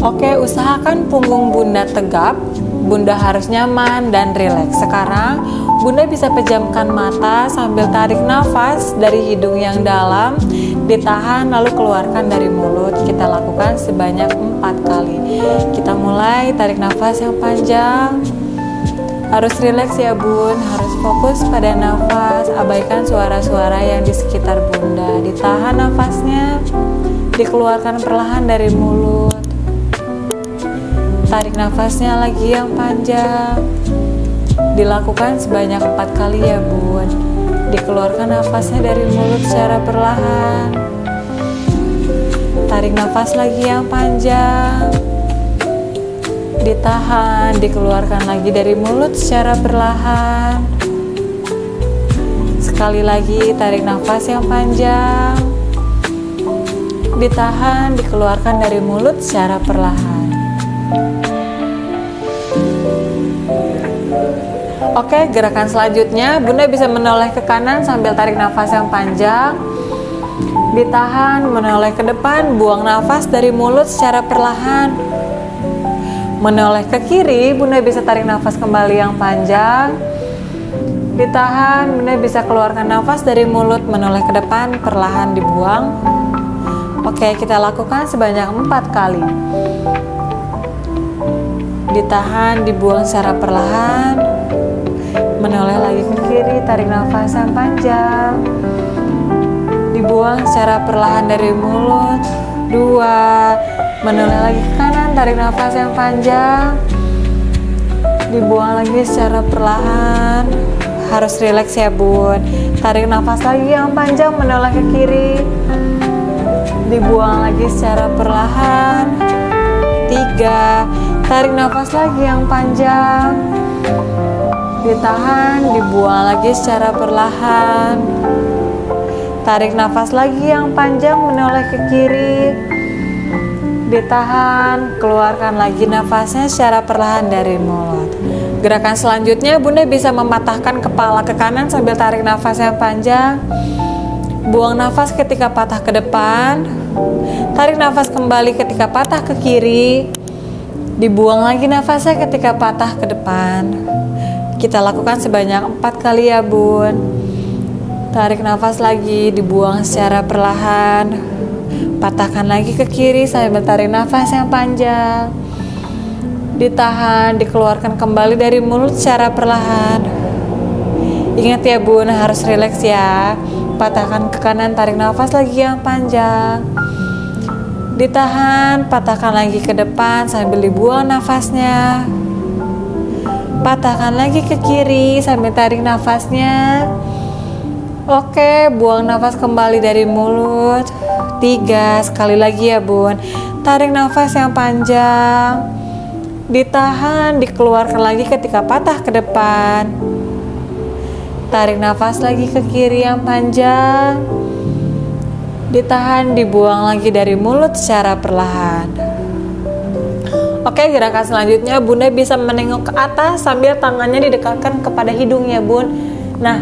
Oke, usahakan punggung Bunda tegap. Bunda harus nyaman dan rileks. Sekarang, Bunda bisa pejamkan mata sambil tarik nafas dari hidung yang dalam, ditahan lalu keluarkan dari mulut. Kita lakukan sebanyak 4 kali. Kita mulai tarik nafas yang panjang. Harus rileks ya Bun, harus fokus pada nafas, abaikan suara-suara yang di sekitar Bunda. Ditahan nafasnya, dikeluarkan perlahan dari mulut. Tarik nafasnya lagi yang panjang. Dilakukan sebanyak 4 kali ya Bun. Dikeluarkan nafasnya dari mulut secara perlahan. Tarik nafas lagi yang panjang. Ditahan, dikeluarkan lagi dari mulut secara perlahan. Sekali lagi tarik nafas yang panjang. Ditahan, dikeluarkan dari mulut secara perlahan. Oke, gerakan selanjutnya Bunda bisa menoleh ke kanan sambil tarik nafas yang panjang. Ditahan, menoleh ke depan, buang nafas dari mulut secara perlahan. Menoleh ke kiri, Bunda bisa tarik nafas kembali yang panjang. Ditahan, Bunda bisa keluarkan nafas dari mulut, menoleh ke depan, perlahan dibuang. Oke, kita lakukan sebanyak 4 kali. Ditahan, dibuang secara perlahan. Menoleh lagi ke kiri, tarik nafas yang panjang. Dibuang secara perlahan dari mulut. 2. Menoleh lagi ke kanan, tarik nafas yang panjang. Dibuang lagi secara perlahan. Harus rileks ya Bun. Tarik nafas lagi yang panjang, menoleh ke kiri. Dibuang lagi secara perlahan. 3. Tarik nafas lagi yang panjang. Ditahan, dibuang lagi secara perlahan. Tarik nafas lagi yang panjang, menoleh ke kiri. Ditahan, keluarkan lagi nafasnya secara perlahan dari mulut. Gerakan selanjutnya Bunda bisa mematahkan kepala ke kanan sambil tarik nafas yang panjang. Buang nafas ketika patah ke depan. Tarik nafas kembali ketika patah ke kiri. Dibuang lagi nafasnya ketika patah ke depan. Kita lakukan sebanyak 4 kali ya Bun. Tarik nafas lagi, dibuang secara perlahan. Patahkan lagi ke kiri sambil tarik nafas yang panjang. Ditahan, dikeluarkan kembali dari mulut secara perlahan. Ingat ya Bun, harus rileks ya. Patahkan ke kanan, tarik nafas lagi yang panjang. Ditahan, patahkan lagi ke depan sambil dibuang nafasnya. Patahkan lagi ke kiri sambil tarik nafasnya. Oke, buang nafas kembali dari mulut. 3. Sekali lagi ya Bun. Tarik nafas yang panjang. Ditahan, dikeluarkan lagi ketika patah ke depan. Tarik nafas lagi ke kiri yang panjang. Ditahan, dibuang lagi dari mulut secara perlahan. Oke, gerakan selanjutnya Bunda bisa menengok ke atas sambil tangannya didekatkan kepada hidungnya Bun. Nah,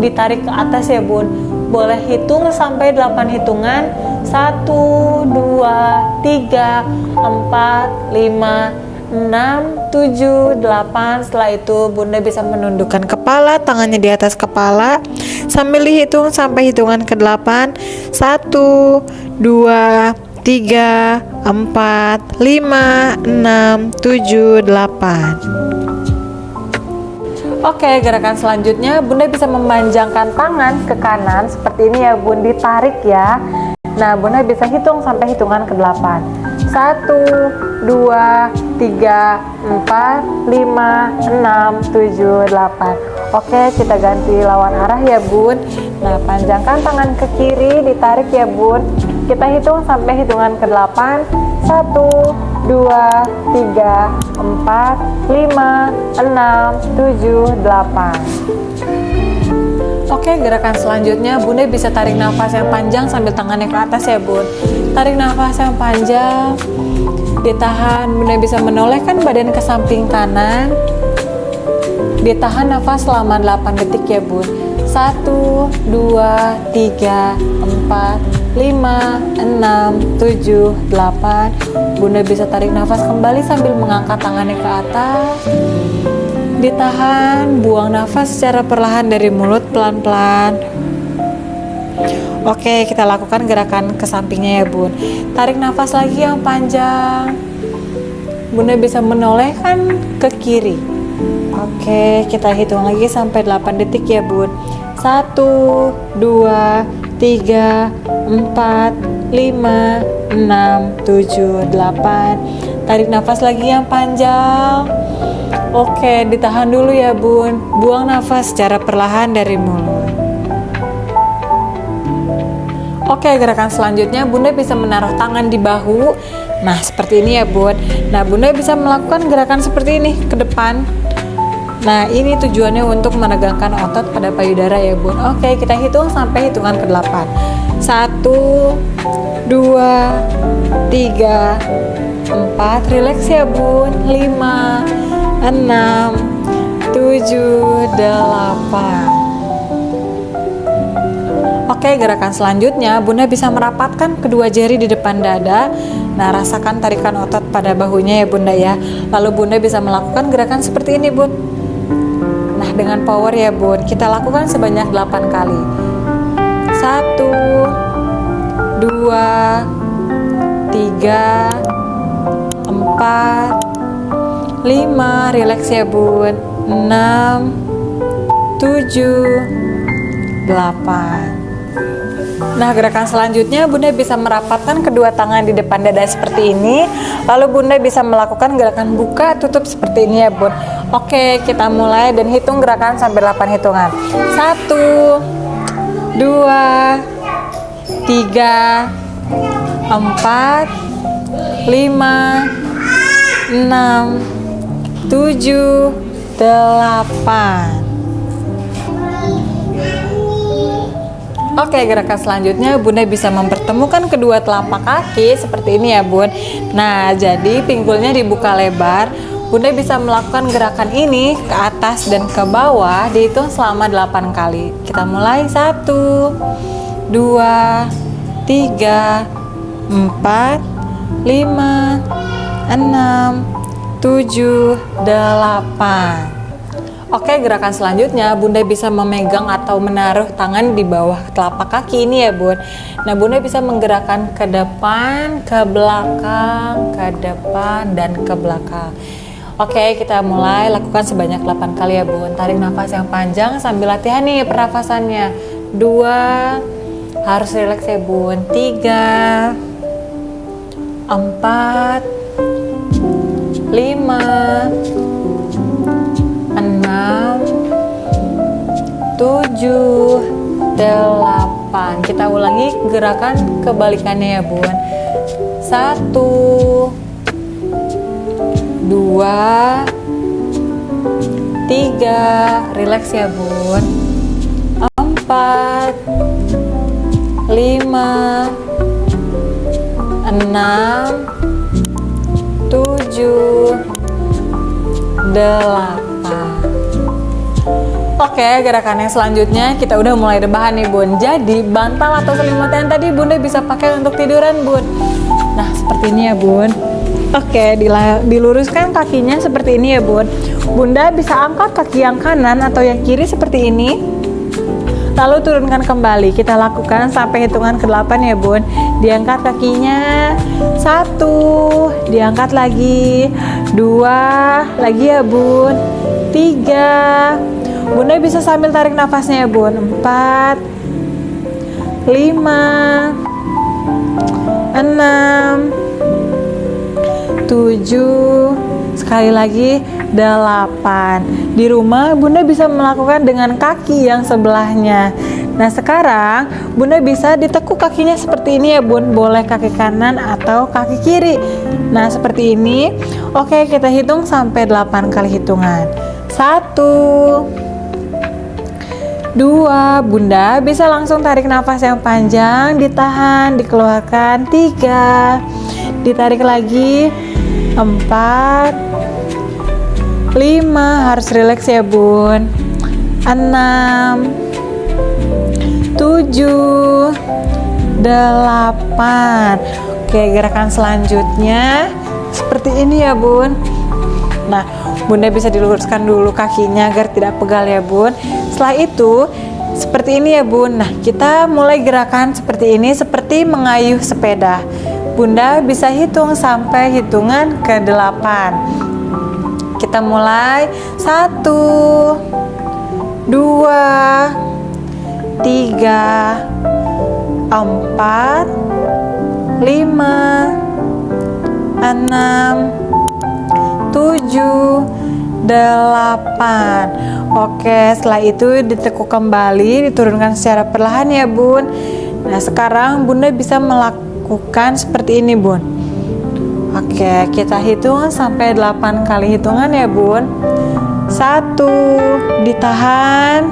ditarik ke atas ya Bun. Boleh hitung sampai 8 hitungan. 1, 2, 3, 4, 5, 6, 7, 8. Setelah itu Bunda bisa menundukkan kepala, tangannya di atas kepala sambil dihitung sampai hitungan ke-8. 1, 2, 3, 4, 5, 6, 7, 8. Oke, gerakan selanjutnya Bunda bisa memanjangkan tangan ke kanan seperti ini ya Bun, ditarik ya. Nah, Bunda bisa hitung sampai hitungan ke-8. 1, 2, 3, 4, 5, 6, 7, 8. Oke, kita ganti lawan arah ya Bun. Nah, panjangkan tangan ke kiri, ditarik ya Bun. Kita hitung sampai hitungan ke-8. 1, 2, 3, 4, 5, 6, 7, 8. Oke, gerakan selanjutnya Bunda bisa tarik nafas yang panjang sambil tangannya ke atas ya Bun. Tarik nafas yang panjang. Ditahan, Bunda bisa menolehkan badan ke samping kanan. Ditahan nafas selama 8 detik ya Bun. 1, 2, 3, 4, 5, 6, 7, 8. Bunda bisa tarik nafas kembali sambil mengangkat tangannya ke atas. Ditahan, buang nafas secara perlahan dari mulut pelan-pelan. Oke, kita lakukan gerakan ke sampingnya ya bun. Tarik nafas lagi yang panjang. Bunda bisa menolehkan ke kiri. Oke, kita hitung lagi sampai 8 detik ya bun. 1, 2, 3, 4, 5, 6, 7, 8. Tarik nafas lagi yang panjang. Oke, ditahan dulu ya bun. Buang nafas secara perlahan dari mulut. Oke, gerakan selanjutnya Bunda bisa menaruh tangan di bahu. Nah, seperti ini ya bun. Nah, Bunda bisa melakukan gerakan seperti ini ke depan. Nah, ini tujuannya untuk menegangkan otot pada payudara ya bun. Oke, kita hitung sampai hitungan ke-8. 1, 2, 3, 4. Rileks ya bun. 5, 6, 7, 8. Oke, gerakan selanjutnya Bunda bisa merapatkan kedua jari di depan dada. Nah, rasakan tarikan otot pada bahunya ya Bunda ya. Lalu Bunda bisa melakukan gerakan seperti ini bun. Nah, dengan power ya bun, kita lakukan sebanyak 8 kali. 1, 2, 3, 4, 5, rileks ya bun. 6, 7, 8. Nah, gerakan selanjutnya Bunda bisa merapatkan kedua tangan di depan dada seperti ini. Lalu Bunda bisa melakukan gerakan buka tutup seperti ini ya bun. Oke, kita mulai dan hitung gerakan sampai 8 hitungan. 1, 2, 3, 4, 5, 6, 7, 8. Oke, gerakan selanjutnya Bunda bisa mempertemukan kedua telapak kaki seperti ini ya bun. Nah, jadi pinggulnya dibuka lebar. Bunda bisa melakukan gerakan ini ke atas dan ke bawah dihitung selama 8 kali. Kita mulai. 1, 2, 3, 4, 5, 6, 7, 8. Oke, gerakan selanjutnya Bunda bisa memegang atau menaruh tangan di bawah telapak kaki ini ya bun. Nah, Bunda bisa menggerakkan ke depan, ke belakang, ke depan, dan ke belakang. Oke, kita mulai lakukan sebanyak 8 kali ya bun. Tarik nafas yang panjang sambil latihan nih pernafasannya. 2, harus rileks ya bun. 3, 4, 5, 6, 7, 8. Kita ulangi gerakan kebalikannya ya bun. 1, 2, 3, rileks ya bun. 4, 5, 6, 7, 8. Oke, gerakan yang selanjutnya kita udah mulai rebahan nih bun. Jadi bantal atau selimut yang tadi Bunda bisa pakai untuk tiduran bun. Nah, seperti ini ya bun. Oke, diluruskan kakinya seperti ini ya bun. Bunda bisa angkat kaki yang kanan atau yang kiri seperti ini. Lalu turunkan kembali. Kita lakukan sampai hitungan ke-8 ya bun. Diangkat kakinya. 1, diangkat lagi. 2, lagi ya bun. 3. Bunda bisa sambil tarik nafasnya ya bun. 4, 5, 6, 7, sekali lagi 8. Di rumah Bunda bisa melakukan dengan kaki yang sebelahnya. Nah, sekarang Bunda bisa ditekuk kakinya seperti ini ya bun. Boleh kaki kanan atau kaki kiri. Nah, seperti ini. Oke, kita hitung sampai 8 kali hitungan. 1, 2, Bunda bisa langsung tarik nafas yang panjang, ditahan, dikeluarkan. 3, ditarik lagi. 4, 5, harus rileks ya bun. 6, 7, 8. Oke, gerakan selanjutnya seperti ini ya Bun. Nah, Bunda bisa diluruskan dulu kakinya agar tidak pegal ya Bun. Setelah itu seperti ini ya Bun. Nah, kita mulai gerakan seperti ini, seperti mengayuh sepeda. Bunda bisa hitung sampai hitungan ke-8. Kita mulai 1, 2, 3, 4, 5, 6, 7, 8. Oke, setelah itu ditekuk kembali, diturunkan secara perlahan ya Bun. Nah, sekarang Bunda bisa melakukan seperti ini Bun. Oke, kita hitung sampai 8 kali hitungan ya Bun. 1, ditahan,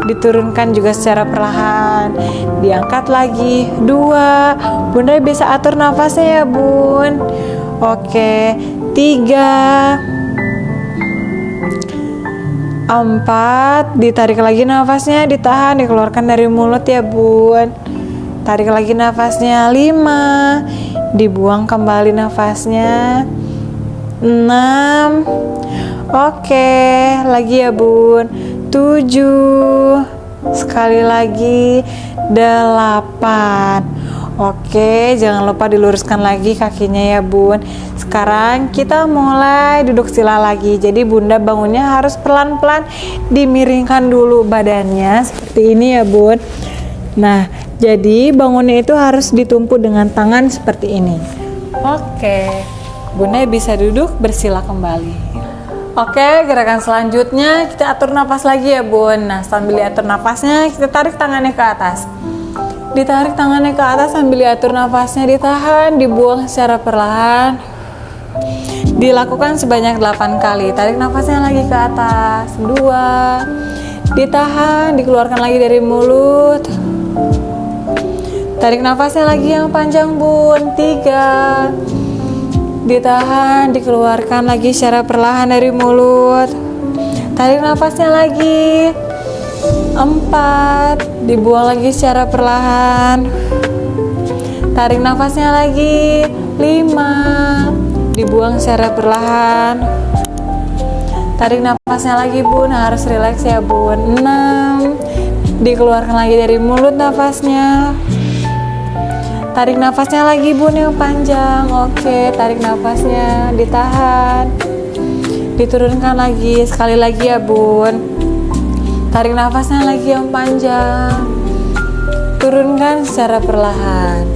diturunkan juga secara perlahan, diangkat lagi. 2, Bunda bisa atur nafasnya ya Bun. Oke, 3, 4, ditarik lagi nafasnya, ditahan, dikeluarkan dari mulut ya Bun. Tarik lagi nafasnya. 5, dibuang kembali nafasnya. 6, oke, lagi ya Bun. 7, sekali lagi. 8. Oke, jangan lupa diluruskan lagi kakinya ya Bun. Sekarang kita mulai duduk sila lagi. Jadi Bunda bangunnya harus pelan-pelan, dimiringkan dulu badannya seperti ini ya Bun. Nah, jadi bangunnya itu harus ditumpu dengan tangan seperti ini. Oke, Bunda bisa duduk bersila kembali. Oke, gerakan selanjutnya kita atur nafas lagi ya Bun. Nah, sambil diatur nafasnya, kita tarik tangannya ke atas. Ditarik tangannya ke atas sambil diatur nafasnya, ditahan, dibuang secara perlahan. Dilakukan sebanyak 8 kali. Tarik nafasnya lagi ke atas. 2, ditahan, dikeluarkan lagi dari mulut. Tarik nafasnya lagi yang panjang Bun. 3, ditahan, dikeluarkan lagi secara perlahan dari mulut. Tarik nafasnya lagi. 4, dibuang lagi secara perlahan. Tarik nafasnya lagi. 5, dibuang secara perlahan. Tarik nafasnya lagi Bun, harus rileks ya Bun. 6, dikeluarkan lagi dari mulut nafasnya. Tarik nafasnya lagi Bun yang panjang. Oke, tarik nafasnya, ditahan, diturunkan lagi. Sekali lagi ya Bun. Tarik nafasnya lagi yang panjang, turunkan secara perlahan.